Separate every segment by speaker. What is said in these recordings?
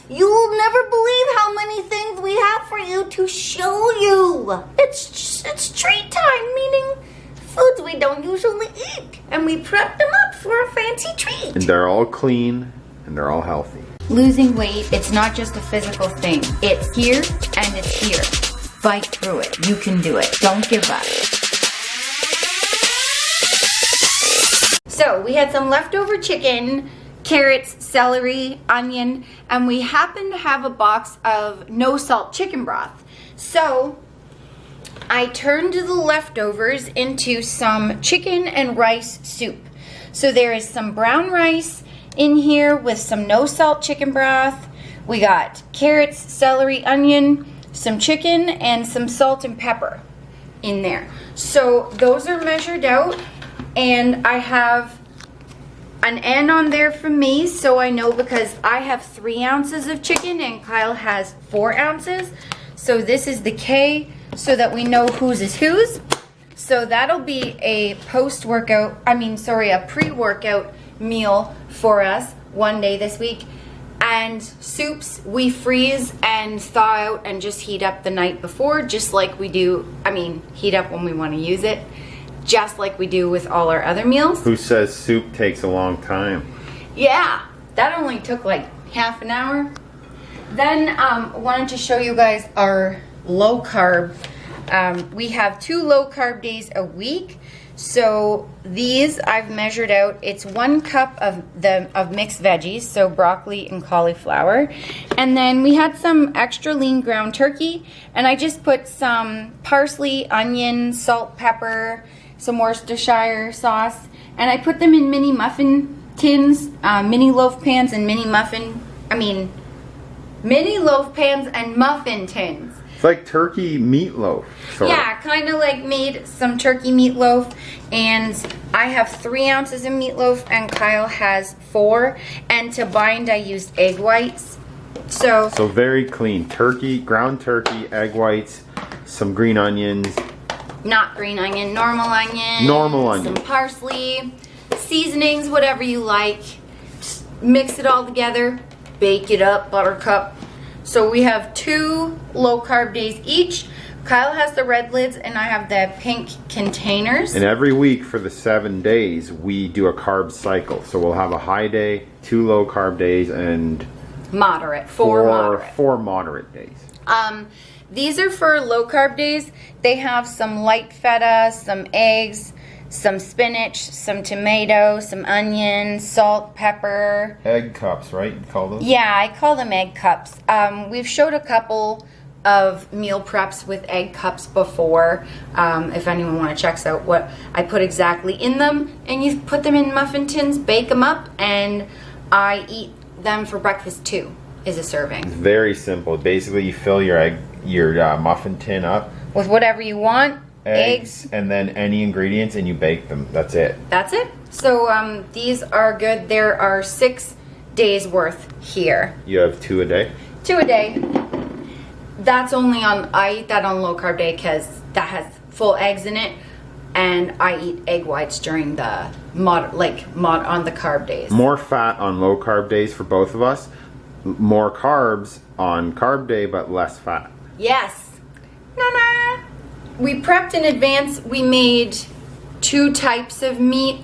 Speaker 1: You will never believe how many things we have for you to show you. It's treat time, meaning foods we don't usually eat. And we prep them up for a fancy treat.
Speaker 2: And they're all clean and they're all healthy.
Speaker 1: Losing weight, it's not just a physical thing. It's here and it's here. Fight through it. You can do it. Don't give up. So we had some leftover chicken, carrots, celery, onion, and we happened to have a box of no salt chicken broth. So I turned the leftovers into some chicken and rice soup. So there is some brown rice in here with some no salt chicken broth. We got carrots, celery, onion, some chicken, and some salt and pepper in there. So those are measured out, and I have an N on there for me, so I know, because I have 3 ounces of chicken and Kyle has 4 ounces. So this is the K, so that we know whose is whose. So that'll be a pre-workout meal for us one day this week. And soups we freeze and thaw out and just heat up the night before, just like we do, heat up when we want to use it, just like we do with all our other meals.
Speaker 2: Who says soup takes a long time?
Speaker 1: Yeah, that only took like half an hour. Then I wanted to show you guys our low carb. We have 2 low carb days a week. So these I've measured out. It's 1 cup of mixed veggies, so broccoli and cauliflower. And then we had some extra lean ground turkey, and I just put some parsley, onion, salt, pepper, some Worcestershire sauce, and I put them in mini muffin tins, mini loaf pans and mini loaf pans and muffin tins.
Speaker 2: It's like turkey meatloaf.
Speaker 1: Yeah, kind of like made some turkey meatloaf, and I have 3 ounces of meatloaf and Kyle has 4, and to bind I used egg whites. So
Speaker 2: very clean. Turkey, ground turkey, egg whites, some green onions.
Speaker 1: Not green onion, normal onion.
Speaker 2: Normal onion.
Speaker 1: Some parsley, seasonings, whatever you like. Just mix it all together, bake it up, buttercup. So we have 2 low carb days each. Kyle has the red lids and I have the pink containers.
Speaker 2: And every week for the 7 days, we do a carb cycle. So we'll have a high day, 2 low carb days, and
Speaker 1: moderate,
Speaker 2: 4 moderate days.
Speaker 1: These are for low carb days. They have some light feta, some eggs, some spinach, some tomato, some onion, salt, pepper.
Speaker 2: Egg cups, right? You call those?
Speaker 1: Yeah, I call them egg cups. We've showed a couple of meal preps with egg cups before. If anyone want to check out what I put exactly in them. And you put them in muffin tins, bake them up, and I eat them for breakfast too, is a serving.
Speaker 2: It's very simple. Basically, you fill your muffin tin up
Speaker 1: with whatever you want.
Speaker 2: Eggs, and then any ingredients, and you bake them. That's it.
Speaker 1: That's it. So these are good. There are 6 days worth here.
Speaker 2: You have 2 a day?
Speaker 1: 2 a day. That's only on, I eat that on low carb day because that has full eggs in it, and I eat egg whites during the on the carb days.
Speaker 2: More fat on low carb days for both of us. More carbs on carb day, but less fat.
Speaker 1: Yes. Na-na. We prepped in advance. We made 2 types of meat.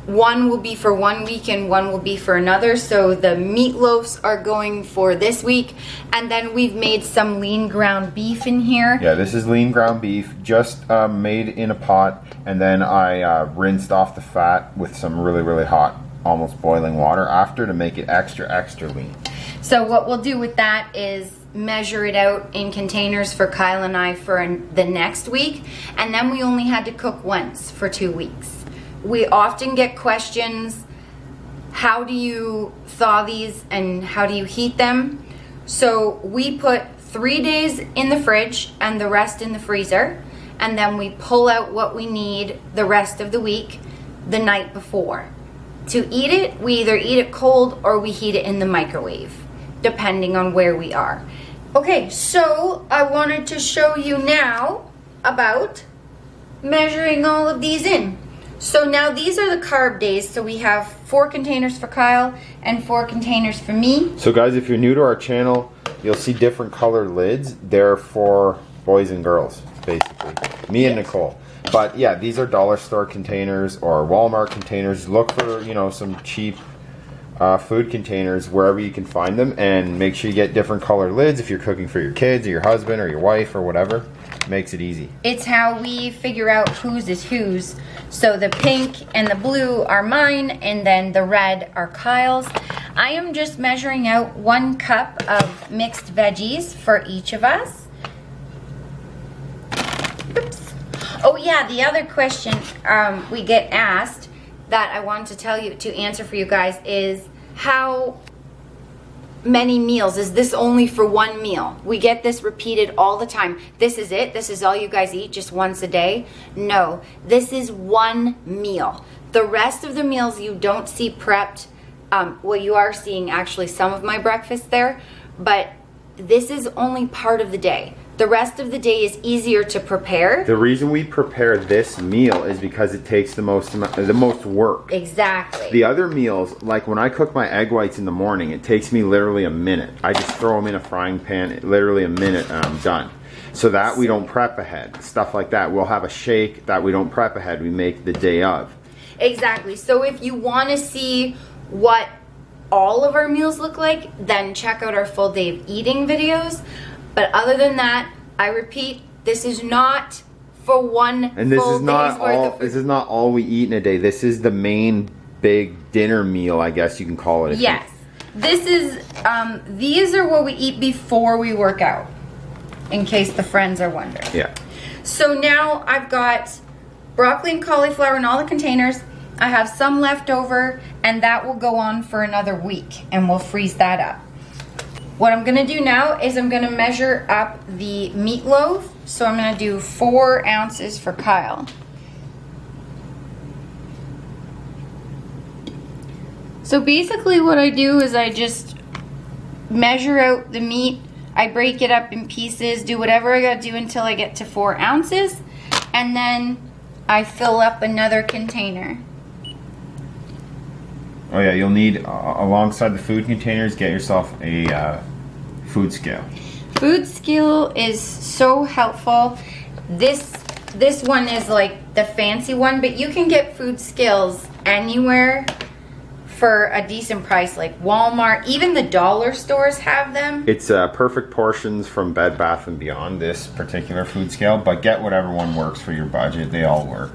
Speaker 1: One will be for 1 week and one will be for another. So the meatloafs are going for this week. And then we've made some lean ground beef in here.
Speaker 2: Yeah, this is lean ground beef, just made in a pot. And then I rinsed off the fat with some really, really hot, almost boiling water after to make it extra, extra lean.
Speaker 1: So what we'll do with that is measure it out in containers for Kyle and I for the next week, and then we only had to cook once for 2 weeks. We often get questions, how do you thaw these and how do you heat them? So we put 3 days in the fridge and the rest in the freezer, and then we pull out what we need the rest of the week the night before. To eat it, we either eat it cold or we heat it in the microwave, depending on where we are. Okay, so I wanted to show you now about measuring all of these in. So now these are the carb days. So we have 4 containers for Kyle and 4 containers for me.
Speaker 2: So guys, if you're new to our channel, you'll see different colored lids. They're for boys and girls, basically. Me and Nicole. But yeah, these are dollar store containers or Walmart containers. Look for, you know, some cheap food containers wherever you can find them, and make sure you get different colored lids if you're cooking for your kids or your husband or your wife or whatever. Makes it easy.
Speaker 1: It's how we figure out whose is whose. So the pink and the blue are mine, and then the red are Kyle's. I am just measuring out 1 cup of mixed veggies for each of us. Oops. Oh yeah, the other question we get asked that I wanted to answer for you guys is how many meals? Is this only for 1 meal? We get this repeated all the time. This is it? This is all you guys eat just once a day? No, this is 1 meal. The rest of the meals you don't see prepped. Well, you are seeing actually some of my breakfast there, but this is only part of the day. The rest of the day is easier to prepare.
Speaker 2: The reason we prepare this meal is because it takes the most work.
Speaker 1: Exactly.
Speaker 2: The other meals, like when I cook my egg whites in the morning, it takes me literally a minute. I just throw them in a frying pan, literally a minute, and I'm done. So that we don't prep ahead. Stuff like that. We'll have a shake that we don't prep ahead. We make the day of.
Speaker 1: Exactly. So if you want to see what all of our meals look like, then check out our full day of eating videos. But other than that, I repeat, this is not for 1
Speaker 2: and this
Speaker 1: full
Speaker 2: is not
Speaker 1: day's worth
Speaker 2: all.
Speaker 1: of food.
Speaker 2: This is not all we eat in a day. This is the main big dinner meal, I guess you can call it.
Speaker 1: Yes, this is. These are what we eat before we work out, in case the friends are wondering.
Speaker 2: Yeah.
Speaker 1: So now I've got broccoli and cauliflower in all the containers. I have some left over, and that will go on for another week, and we'll freeze that up. What I'm gonna do now is I'm gonna measure up the meatloaf. So I'm gonna do 4 ounces for Kyle. So basically what I do is I just measure out the meat. I break it up in pieces, do whatever I gotta do until I get to 4 ounces. And then I fill up another container.
Speaker 2: Oh yeah, you'll need, alongside the food containers, get yourself a food scale.
Speaker 1: Food scale is so helpful. This one is like the fancy one, but you can get food scales anywhere for a decent price, like Walmart. Even the dollar stores have them.
Speaker 2: It's perfect portions from Bed Bath & Beyond, this particular food scale, but get whatever one works for your budget. They all work.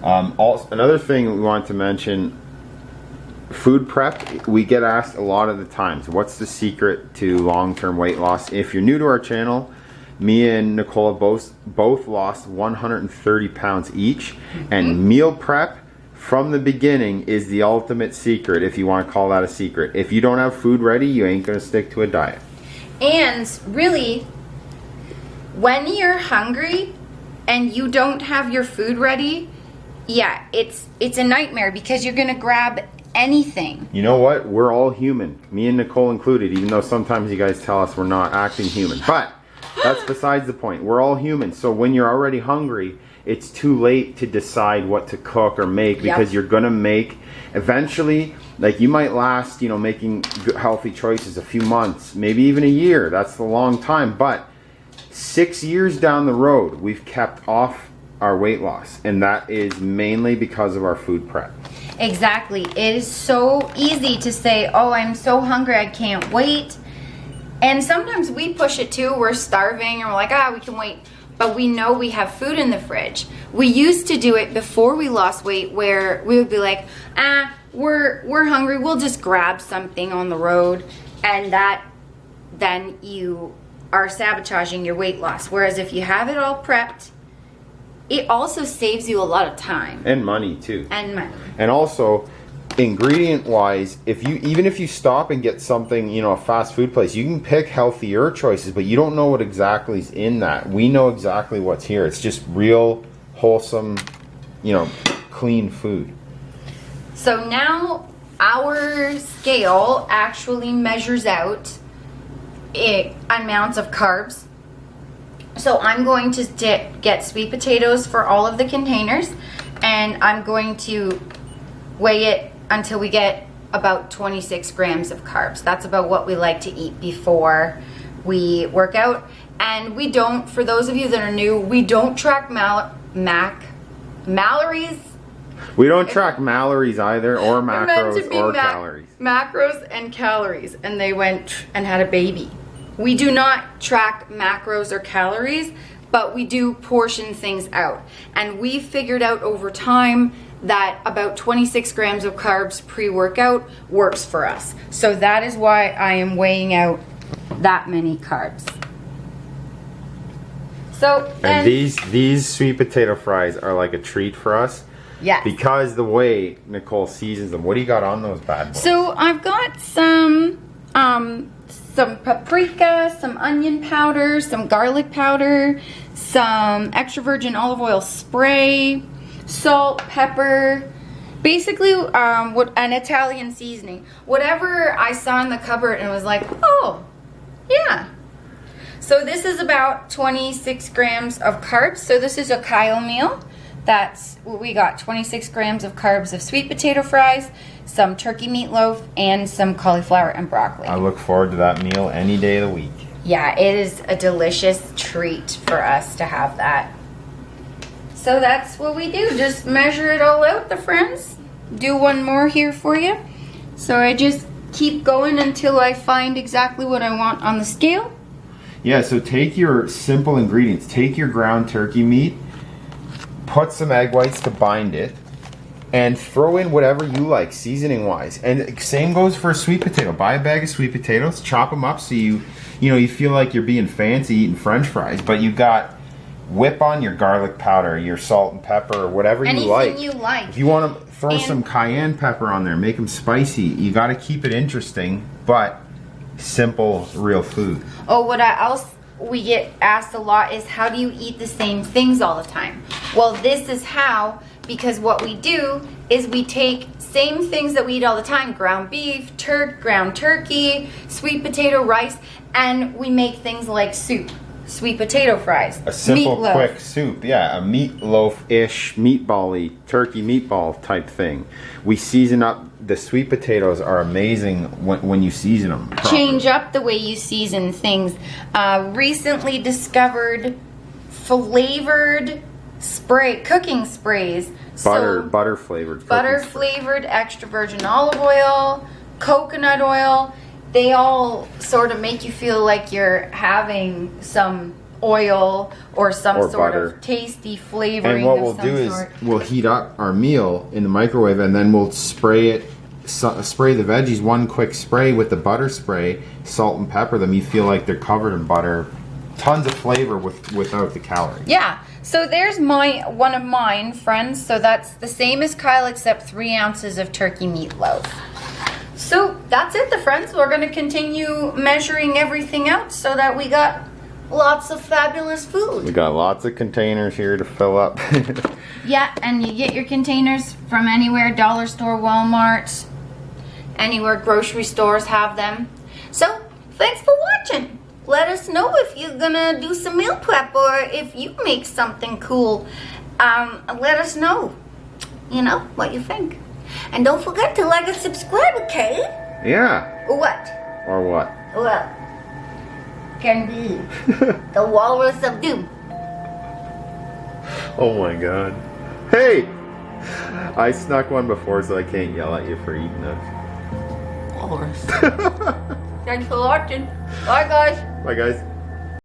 Speaker 2: Also, another thing we want to mention, food prep, we get asked a lot of the times, what's the secret to long-term weight loss? If you're new to our channel, me and Nicole both lost 130 pounds each, and meal prep from the beginning is the ultimate secret, if you want to call that a secret. If you don't have food ready, you ain't going to stick to a diet.
Speaker 1: And really, when you're hungry and you don't have your food ready, yeah, it's a nightmare, because you're going to grab anything.
Speaker 2: You know what? We're all human. Me and Nicole included, even though sometimes you guys tell us we're not acting human. But that's besides the point. We're all human. So when you're already hungry, it's too late to decide what to cook or make, because you're going to make, eventually, like, you might last, you know, making good, healthy choices a few months, maybe even a year. That's a long time. But 6 years down the road, we've kept off our weight loss. And that is mainly because of our food prep.
Speaker 1: Exactly. It is so easy to say, oh, I'm so hungry, I can't wait. And sometimes we push it too. We're starving and we're like, we can wait. But we know we have food in the fridge. We used to do it before we lost weight, where we would be like, we're hungry, we'll just grab something on the road. And then you are sabotaging your weight loss. Whereas if you have it all prepped, it also saves you a lot of time.
Speaker 2: And money too.
Speaker 1: And money.
Speaker 2: And also, ingredient wise, even if you stop and get something, you know, a fast food place, you can pick healthier choices, but you don't know what exactly is in that. We know exactly what's here. It's just real, wholesome, you know, clean food.
Speaker 1: So now our scale actually measures out amounts of carbs. So I'm going to get sweet potatoes for all of the containers, and I'm going to weigh it until we get about 26 grams of carbs. That's about what we like to eat before we work out. And we don't, for those of you that are new, we don't track Mallory's.
Speaker 2: We don't track Mallory's either, or macros or calories.
Speaker 1: Macros and calories, and they went and had a baby. We do not track macros or calories, but we do portion things out. And we figured out over time that about 26 grams of carbs pre-workout works for us. So that is why I am weighing out that many carbs. So
Speaker 2: and these sweet potato fries are like a treat for us.
Speaker 1: Yes.
Speaker 2: Because the way Nicole seasons them. What do you got on those bad boys?
Speaker 1: So I've got some paprika, some onion powder, some garlic powder, some extra virgin olive oil spray, salt, pepper, basically an Italian seasoning. Whatever I saw in the cupboard and was like, oh, yeah. So this is about 26 grams of carbs. So this is a Kyle meal. That's what we got, 26 grams of carbs of sweet potato fries, some turkey meatloaf, and some cauliflower and broccoli.
Speaker 2: I look forward to that meal any day of the week.
Speaker 1: Yeah, it is a delicious treat for us to have that. So that's what we do, just measure it all out, the friends. Do one more here for you. So I just keep going until I find exactly what I want on the scale.
Speaker 2: Yeah, so take your simple ingredients. Take your ground turkey meat, put some egg whites to bind it, and throw in whatever you like seasoning wise. And same goes for a sweet potato. Buy a bag of sweet potatoes, chop them up so you feel like you're being fancy eating french fries, but you got whip on your garlic powder, your salt and pepper, or whatever you like.
Speaker 1: Anything you like.
Speaker 2: If you want to throw some cayenne pepper on there, make them spicy. You got to keep it interesting, but simple, real food.
Speaker 1: Oh, what else we get asked a lot is, how do you eat the same things all the time? Well, this is how, because what we do is we take same things that we eat all the time, ground beef, ground turkey, sweet potato, rice, and we make things like soup, sweet potato fries,
Speaker 2: a simple,
Speaker 1: meatloaf.
Speaker 2: Quick soup. Yeah, a meatloaf-ish, meatball-y, turkey meatball type thing. We season up. The sweet potatoes are amazing when you season them properly.
Speaker 1: Change up the way you season things. Recently discovered flavored cooking sprays.
Speaker 2: Butter flavored.
Speaker 1: Butter flavored, extra virgin olive oil, coconut oil. They all sort of make you feel like you're having some oil or some sort
Speaker 2: butter.
Speaker 1: Of tasty flavoring.
Speaker 2: And what we'll do is we'll heat up our meal in the microwave, and then we'll spray the veggies, one quick spray with the butter spray, salt and pepper them. You feel like they're covered in butter. Tons of flavor without the calories.
Speaker 1: Yeah. So there's one of mine, friends. So that's the same as Kyle, except 3 ounces of turkey meatloaf. So that's it, the friends. We're going to continue measuring everything out so that we got lots of fabulous food.
Speaker 2: We got lots of containers here to fill up.
Speaker 1: Yeah, and you get your containers from anywhere, dollar store, Walmart, anywhere grocery stores have them. So thanks for watching. Let us know if you're gonna do some meal prep or if you make something cool. Let us know, what you think. And don't forget to like and subscribe, okay?
Speaker 2: Yeah.
Speaker 1: Or what?
Speaker 2: Or what?
Speaker 1: Well, can be the walrus of doom.
Speaker 2: Oh my god. Hey! I snuck one before, so I can't yell at you for eating it.
Speaker 1: Walrus. Thanks for watching. Bye, guys.
Speaker 2: Bye, guys.